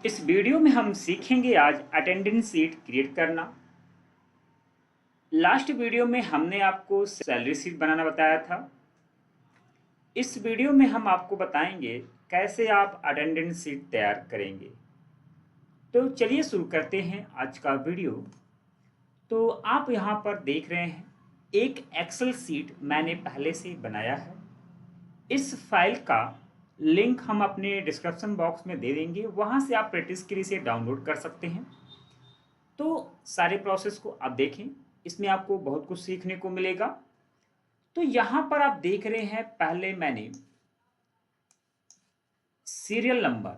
इस वीडियो में हम सीखेंगे आज अटेंडेंस शीट क्रिएट करना। लास्ट वीडियो में हमने आपको सैलरी शीट बनाना बताया था। इस वीडियो में हम आपको बताएंगे कैसे आप अटेंडेंस शीट तैयार करेंगे। तो चलिए शुरू करते हैं आज का वीडियो। तो आप यहाँ पर देख रहे हैं एक एक्सेल शीट मैंने पहले से बनाया है। इस फाइल का लिंक हम अपने डिस्क्रिप्शन बॉक्स में दे देंगे, वहाँ से आप प्रैक्टिस के लिए इसे डाउनलोड कर सकते हैं। तो सारे प्रोसेस को आप देखें, इसमें आपको बहुत कुछ सीखने को मिलेगा। तो यहाँ पर आप देख रहे हैं पहले मैंने सीरियल नंबर,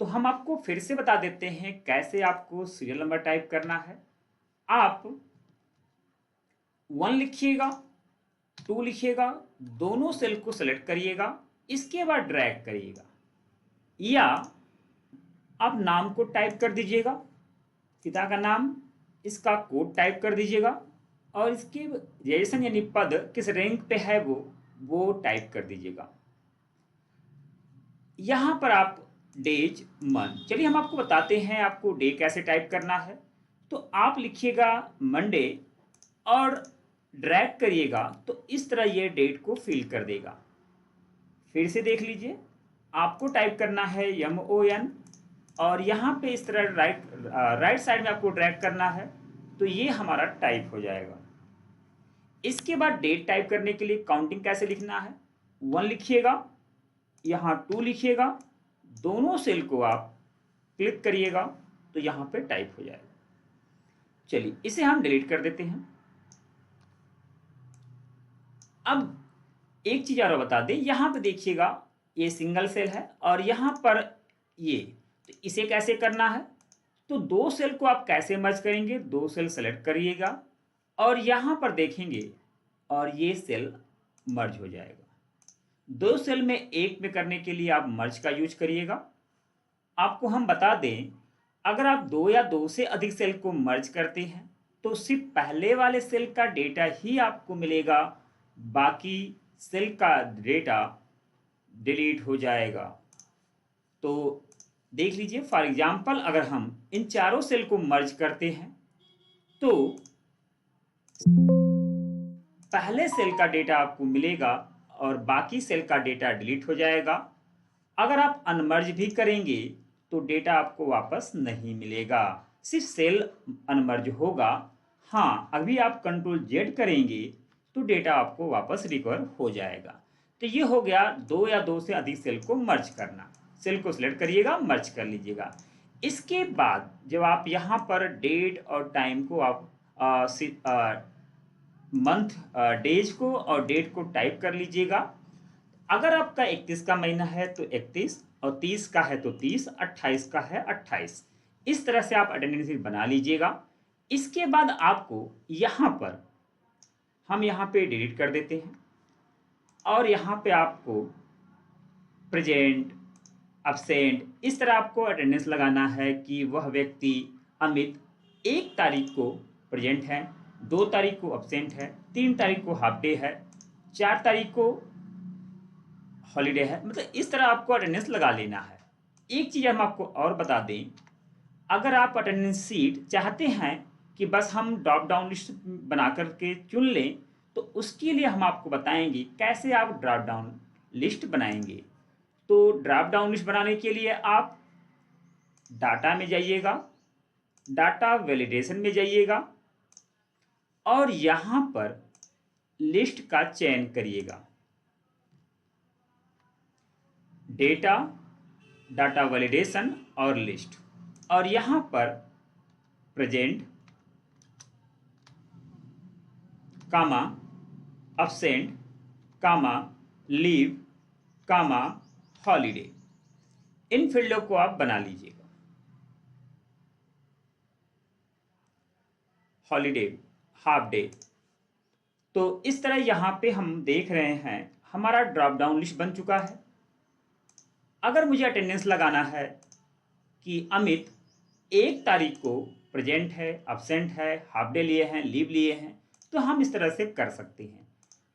तो हम आपको फिर से बता देते हैं कैसे आपको सीरियल नंबर टाइप करना है। आप 1 लिखिएगा, 2 लिखिएगा, दोनों सेल को सेलेक्ट करिएगा, इसके बाद ड्रैग करिएगा, या आप नाम को टाइप कर दीजिएगा, पिता का नाम, इसका कोड टाइप कर दीजिएगा और इसकी ग्रेजुएशन यानी पद किस रैंक पे है वो टाइप कर दीजिएगा। यहाँ पर आप डेज मंथ, चलिए हम आपको बताते हैं आपको डे कैसे टाइप करना है। तो आप लिखिएगा मंडे और ड्रैग करिएगा तो इस तरह ये डेट को फिल कर देगा। फिर से देख लीजिए, आपको टाइप करना है MON और यहाँ पे इस तरह राइट साइड में आपको ड्रैग करना है तो ये हमारा टाइप हो जाएगा। इसके बाद डेट टाइप करने के लिए काउंटिंग कैसे लिखना है, 1 लिखिएगा, यहाँ 2 लिखिएगा, दोनों सेल को आप क्लिक करिएगा तो यहाँ पे टाइप हो जाएगा। चलिए इसे हम डिलीट कर देते हैं। अब एक चीज और बता दें, यहाँ पे देखिएगा ये सिंगल सेल है और यहाँ पर ये, तो इसे कैसे करना है, तो 2 सेल को आप कैसे मर्ज करेंगे, 2 सेल सेलेक्ट करिएगा और यहाँ पर देखेंगे और ये सेल मर्ज हो जाएगा। 2 सेल में एक में करने के लिए आप मर्ज का यूज करिएगा। आपको हम बता दें, अगर आप 2 या 2 से अधिक सेल को मर्ज करते हैं तो सिर्फ पहले वाले सेल का डेटा ही आपको मिलेगा, बाकी सेल का डेटा डिलीट हो जाएगा। तो देख लीजिए, फॉर एग्जांपल अगर हम इन चारों सेल को मर्ज करते हैं तो पहले सेल का डेटा आपको मिलेगा और बाकी सेल का डेटा डिलीट हो जाएगा। अगर आप अनमर्ज भी करेंगे तो डेटा आपको वापस नहीं मिलेगा, सिर्फ सेल अनमर्ज होगा। हाँ, अभी आप Ctrl Z करेंगे तो डेटा आपको वापस रिकवर हो जाएगा। तो ये हो गया 2 या 2 से अधिक सेल को मर्ज करना। सेल को सिलेक्ट करिएगा, मर्ज कर लीजिएगा। इसके बाद जब आप यहाँ पर डेट और टाइम को आप मंथ, डेज को और डेट को टाइप कर लीजिएगा। अगर आपका 31 का महीना है तो 31 और 30 का है तो 30, 28 का है 28। इस तरह से आप अटेंडेंस शीट बना लीजिएगा। इसके बाद आपको यहाँ पर हम यहाँ पे डिलीट कर देते हैं और यहाँ पे आपको प्रेजेंट, अब्सेंट, इस तरह आपको अटेंडेंस लगाना है कि वह व्यक्ति अमित 1 तारीख को प्रेजेंट है, 2 तारीख को अब्सेंट है, 3 तारीख को हाफ डे है, 4 तारीख को हॉलीडे है। मतलब इस तरह आपको अटेंडेंस लगा लेना है। एक चीज़ हम आपको और बता दें, अगर आप अटेंडेंस शीट चाहते हैं कि बस हम ड्रॉप डाउन लिस्ट बना करके चुन लें तो उसके लिए हम आपको बताएंगे कैसे आप ड्रॉप डाउन लिस्ट बनाएंगे। तो ड्रॉप डाउन लिस्ट बनाने के लिए आप डाटा में जाइएगा, डाटा वैलिडेशन में जाइएगा और यहाँ पर लिस्ट का चयन करिएगा। डेटा, डाटा वैलिडेशन और लिस्ट, और यहाँ पर प्रेजेंट, कामा, अब्सेंट, कामा, लीव, कामा, हॉलीडे, इन फील्डों को आप बना लीजिएगा। Holiday, half day. तो इस तरह यहाँ पे हम देख रहे हैं हमारा ड्रॉप डाउन लिस्ट बन चुका है। अगर मुझे अटेंडेंस लगाना है कि अमित 1 तारीख को प्रेजेंट है, अब्सेंट है, हाफ डे लिए हैं, लीव लिए हैं, तो हम इस तरह से कर सकते हैं।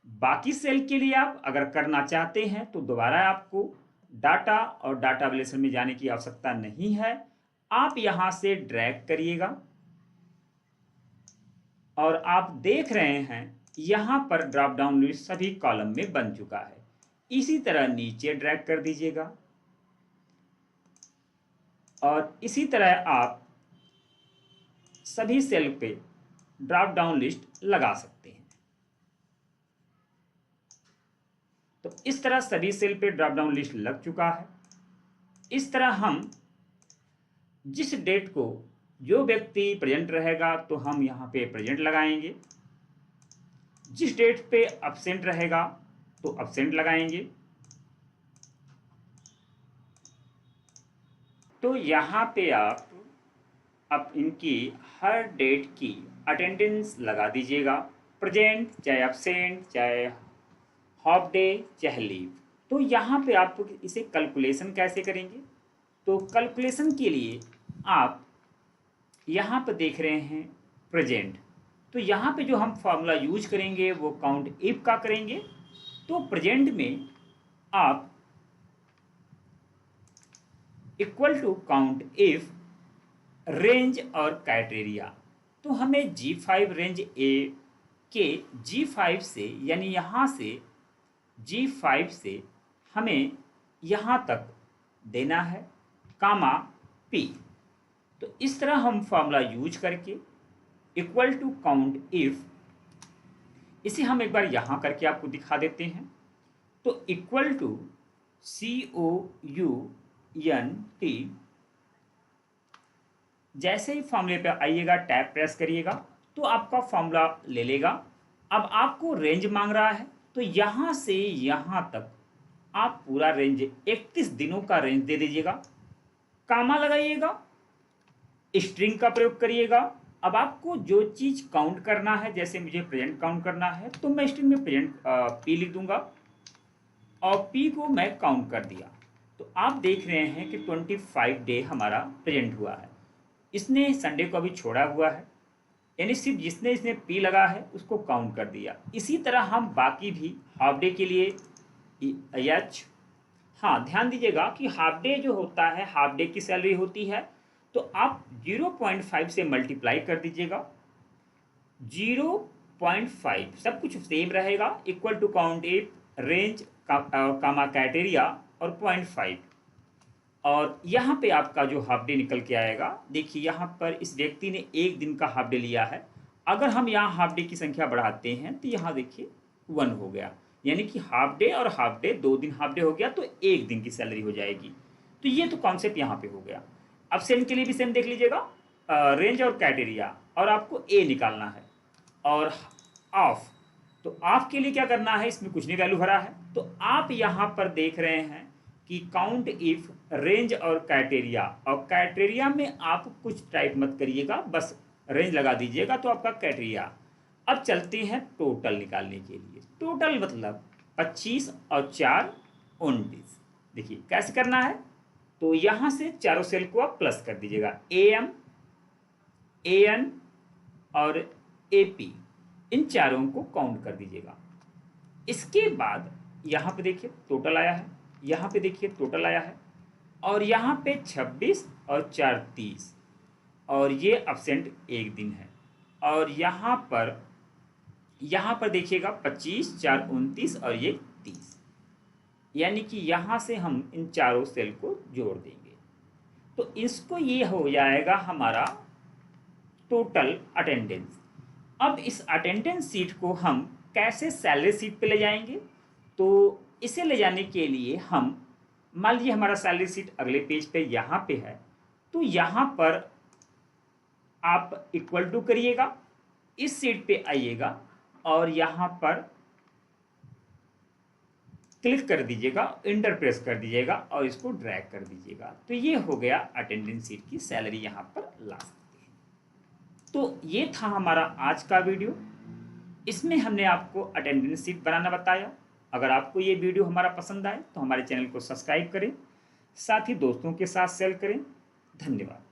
बाकी सेल के लिए आप अगर करना चाहते हैं तो दोबारा आपको डाटा और डाटा वैल्यूएशन में जाने की आवश्यकता नहीं है। आप यहां से ड्रैग करिएगा और आप देख रहे हैं यहां पर ड्रॉप डाउन लिस्ट सभी कॉलम में बन चुका है। इसी तरह नीचे ड्रैग कर दीजिएगा और इसी तरह आप सभी सेल पे ड्रॉप डाउन लिस्ट लगा सकते हैं। तो इस तरह सभी सेल पे ड्रॉप डाउन लिस्ट लग चुका है। इस तरह हम जिस डेट को जो व्यक्ति प्रेजेंट रहेगा तो हम यहाँ पे प्रेजेंट लगाएंगे, जिस डेट पे अब्सेंट रहेगा तो अब्सेंट लगाएंगे। तो यहाँ पे आप इनकी हर डेट की अटेंडेंस लगा दीजिएगा, प्रेजेंट चाहे अब्सेंट चाहे हाफ डे चाहे लीव। तो यहाँ पे आप इसे कैलकुलेशन कैसे करेंगे? तो कैलकुलेशन के लिए आप यहाँ पर देख रहे हैं प्रेजेंट, तो यहाँ पे जो हम फॉर्मूला यूज करेंगे वो काउंट इफ का करेंगे। तो प्रेजेंट में आप equal to count if range और क्राइटेरिया। तो हमें G5 रेंज ए के G5 से यानी यहाँ से G5 से हमें यहाँ तक देना है, कामा P। तो इस तरह हम फॉर्मूला यूज करके इक्वल टू काउंट इफ, इसे हम एक बार यहाँ करके आपको दिखा देते हैं। तो इक्वल टू COUNT, जैसे ही फॉर्मूले पे आइएगा टैब प्रेस करिएगा तो आपका फॉर्मूला ले लेगा। अब आपको रेंज मांग रहा है तो यहाँ से यहाँ तक आप पूरा रेंज 31 दिनों का रेंज दे दीजिएगा, कामा लगाइएगा, स्ट्रिंग का प्रयोग करिएगा। अब आपको जो चीज काउंट करना है, जैसे मुझे प्रेजेंट काउंट करना है तो मैं स्ट्रिंग में प्रेजेंट P लिख दूंगा और P को मैं काउंट कर दिया। तो आप देख रहे हैं कि 25 डे हमारा प्रेजेंट हुआ है। इसने संडे को अभी छोड़ा हुआ है, यानी सिर्फ जिसने इसने P लगा है उसको काउंट कर दिया। इसी तरह हम बाकी भी हाफ डे के लिए H, हाँ ध्यान दीजिएगा कि हाफ डे जो होता है हाफ डे की सैलरी होती है, तो आप 0.5 से मल्टीप्लाई कर दीजिएगा, 0.5 सब कुछ सेम रहेगा, equal to count if range comma criteria और 0.5। और यहाँ पे आपका जो हाफ डे निकल के आएगा, देखिए यहाँ पर इस व्यक्ति ने एक दिन का हाफ डे लिया है। अगर हम यहाँ हाफ डे की संख्या बढ़ाते हैं तो यहाँ देखिए 1 हो गया, यानी कि हाफ डे और हाफ डे 2 दिन हाफ डे हो गया तो एक दिन की सैलरी हो जाएगी। तो ये तो कॉन्सेप्ट यहाँ पे हो गया। अब्सेंट के लिए भी सेम देख लीजिएगा, रेंज और क्राइटेरिया, और आपको ए निकालना है। और ऑफ, तो ऑफ के लिए क्या करना है, इसमें कुछ नहीं वैल्यू भरा है। तो आप यहाँ पर देख रहे हैं कि काउंट इफ रेंज और क्राइटेरिया, और क्राइटेरिया में आप कुछ टाइप मत करिएगा, बस रेंज लगा दीजिएगा तो आपका क्राइटेरिया। अब चलते हैं टोटल निकालने के लिए। टोटल मतलब 25 और 4 29। देखिए कैसे करना है, तो यहां से चारों सेल को आप प्लस कर दीजिएगा, AM, AN और AP, इन चारों को काउंट कर दीजिएगा। इसके बाद यहां पे देखिए टोटल आया है, यहां पे देखिए टोटल आया है, और यहां पे 26 और 4 30, और ये अब्सेंट एक दिन है। और यहां पर देखिएगा 25 4 29 और ये 30, यानी कि यहां से हम इन चारों सेल को जोड़ देंगे तो इसको ये हो जाएगा हमारा टोटल अटेंडेंस। अब इस अटेंडेंस सीट को हम कैसे सैलरी सीट पे ले जाएंगे, तो इसे ले जाने के लिए हम, मान लीजिए हमारा सैलरी सीट अगले पेज पे यहाँ पे है, तो यहाँ पर आप इक्वल टू करिएगा, इस सीट पे आइएगा और यहाँ पर क्लिक कर दीजिएगा, इंटर प्रेस कर दीजिएगा और इसको ड्रैग कर दीजिएगा। तो ये हो गया अटेंडेंस सीट की सैलरी यहाँ पर ला सकते हैं। तो ये था हमारा आज का वीडियो। इसमें हमने आपको अटेंडेंस सीट बनाना बताया। अगर आपको ये वीडियो हमारा पसंद आए तो हमारे चैनल को सब्सक्राइब करें, साथ ही दोस्तों के साथ शेयर करें। धन्यवाद।